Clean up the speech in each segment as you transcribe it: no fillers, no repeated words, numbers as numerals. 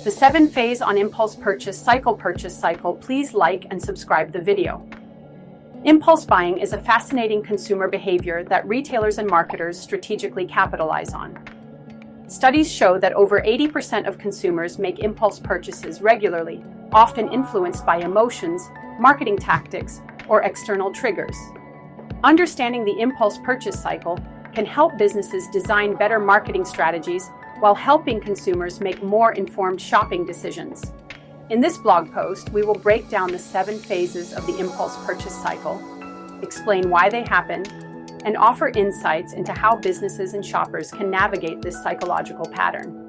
The 7-phase on impulse purchase cycle. Please like and subscribe the video. Impulse buying is a fascinating consumer behavior that retailers and marketers strategically capitalize on. Studies show that over 80% of consumers make impulse purchases regularly, often influenced by emotions, marketing tactics, or external triggers. Understanding the impulse purchase cycle can help businesses design better marketing strategies while helping consumers make more informed shopping decisions. In this blog post, we will break down the 7 phases of the impulse purchase cycle, explain why they happen, and offer insights into how businesses and shoppers can navigate this psychological pattern.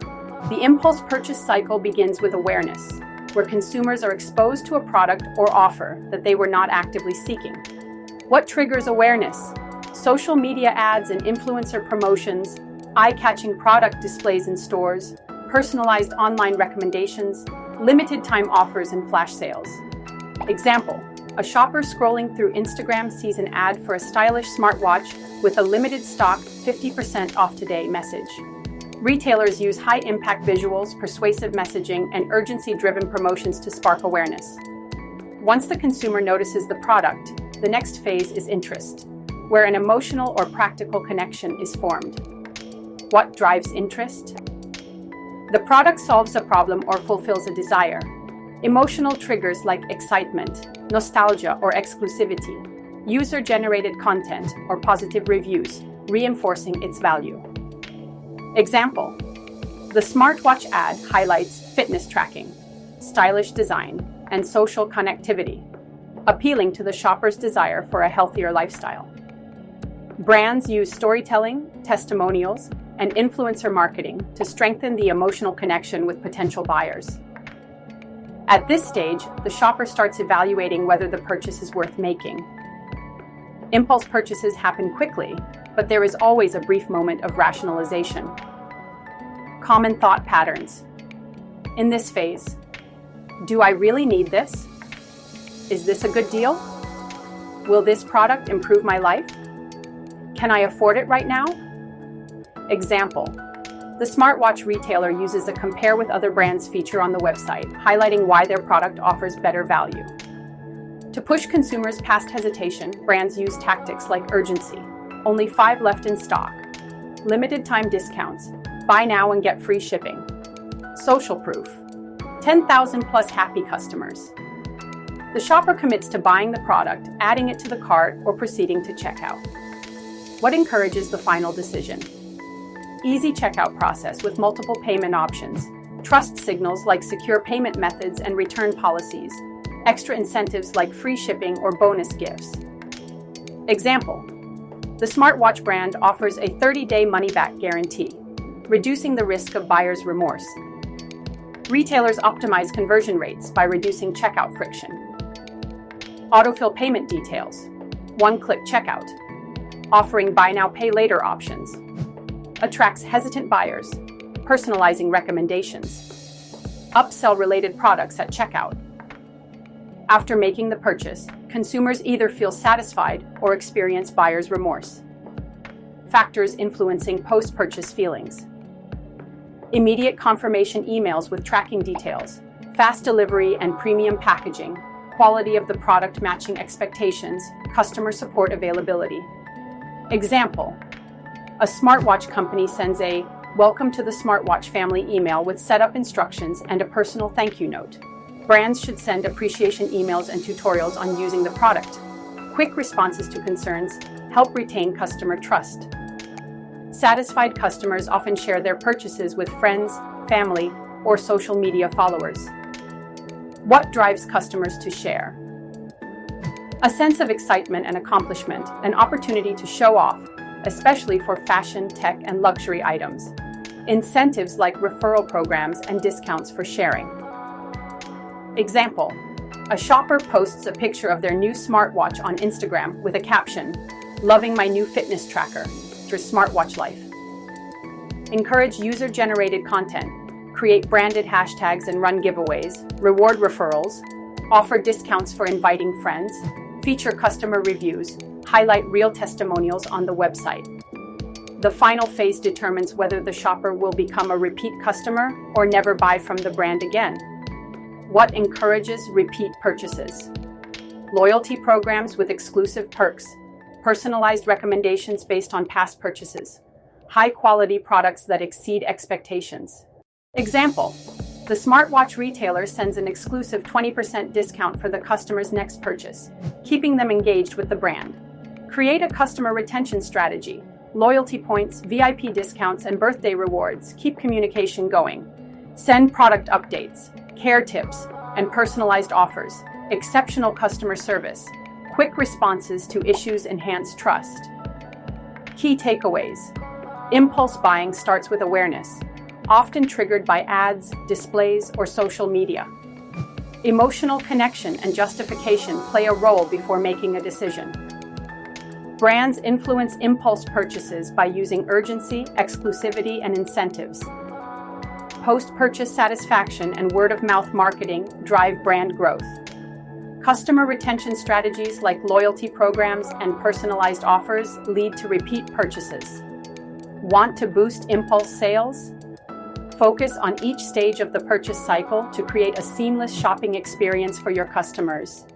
The impulse purchase cycle begins with awareness, where consumers are exposed to a product or offer that they were not actively seeking. What triggers awareness? Social media ads and influencer promotions, eye-catching product displays in stores, personalized online recommendations, limited time offers and flash sales. Example: a shopper scrolling through Instagram sees an ad for a stylish smartwatch with a limited stock 50% off today message. Retailers use high-impact visuals, persuasive messaging, and urgency-driven promotions to spark awareness. Once the consumer notices the product, the next phase is interest, where an emotional or practical connection is formed. What drives interest? The product solves a problem or fulfills a desire. Emotional triggers like excitement, nostalgia, or exclusivity. User-generated content or positive reviews, reinforcing its value. Example: the smartwatch ad highlights fitness tracking, stylish design, and social connectivity, appealing to the shopper's desire for a healthier lifestyle. Brands use storytelling, testimonials, and influencer marketing to strengthen the emotional connection with potential buyers. At this stage, the shopper starts evaluating whether the purchase is worth making. Impulse purchases happen quickly, but there is always a brief moment of rationalization. Common thought patterns. In this phase, do I really need this? Is this a good deal? Will this product improve my life? Can I afford it right now? Example: the smartwatch retailer uses a compare with other brands feature on the website, highlighting why their product offers better value. To push consumers past hesitation, brands use tactics like urgency, only 5 left in stock, limited time discounts, buy now and get free shipping, social proof, 10,000 plus happy customers. The shopper commits to buying the product, adding it to the cart, or proceeding to checkout. What encourages the final decision? Easy checkout process with multiple payment options, trust signals like secure payment methods and return policies, extra incentives like free shipping or bonus gifts. Example: the smartwatch brand offers a 30-day money-back guarantee, reducing the risk of buyer's remorse. Retailers optimize conversion rates by reducing checkout friction. Autofill payment details, one-click checkout, offering buy now, pay later options. Attracts hesitant buyers, personalizing recommendations. Upsell related products at checkout. After making the purchase, consumers either feel satisfied or experience buyer's remorse. Factors influencing post-purchase feelings. Immediate confirmation emails with tracking details, fast delivery and premium packaging, quality of the product matching expectations, customer support availability. Example: a smartwatch company sends a "Welcome to the Smartwatch family" email with setup instructions and a personal thank you note. Brands should send appreciation emails and tutorials on using the product. Quick responses to concerns help retain customer trust. Satisfied customers often share their purchases with friends, family, or social media followers. What drives customers to share? A sense of excitement and accomplishment, an opportunity to show off, especially for fashion, tech, and luxury items. Incentives like referral programs and discounts for sharing. Example: a shopper posts a picture of their new smartwatch on Instagram with a caption, "Loving my new fitness tracker, for smartwatch life." Encourage user-generated content, create branded hashtags and run giveaways, reward referrals, offer discounts for inviting friends, feature customer reviews, highlight real testimonials on the website. The final phase determines whether the shopper will become a repeat customer or never buy from the brand again. What encourages repeat purchases? Loyalty programs with exclusive perks, personalized recommendations based on past purchases, high-quality products that exceed expectations. Example: the smartwatch retailer sends an exclusive 20% discount for the customer's next purchase, keeping them engaged with the brand. Create a customer retention strategy. Loyalty points, VIP discounts, and birthday rewards keep communication going. Send product updates, care tips, and personalized offers. Exceptional customer service. Quick responses to issues enhance trust. Key takeaways. Impulse buying starts with awareness, often triggered by ads, displays, or social media. Emotional connection and justification play a role before making a decision. Brands influence impulse purchases by using urgency, exclusivity, and incentives. Post-purchase satisfaction and word-of-mouth marketing drive brand growth. Customer retention strategies like loyalty programs and personalized offers lead to repeat purchases. Want to boost impulse sales? Focus on each stage of the purchase cycle to create a seamless shopping experience for your customers.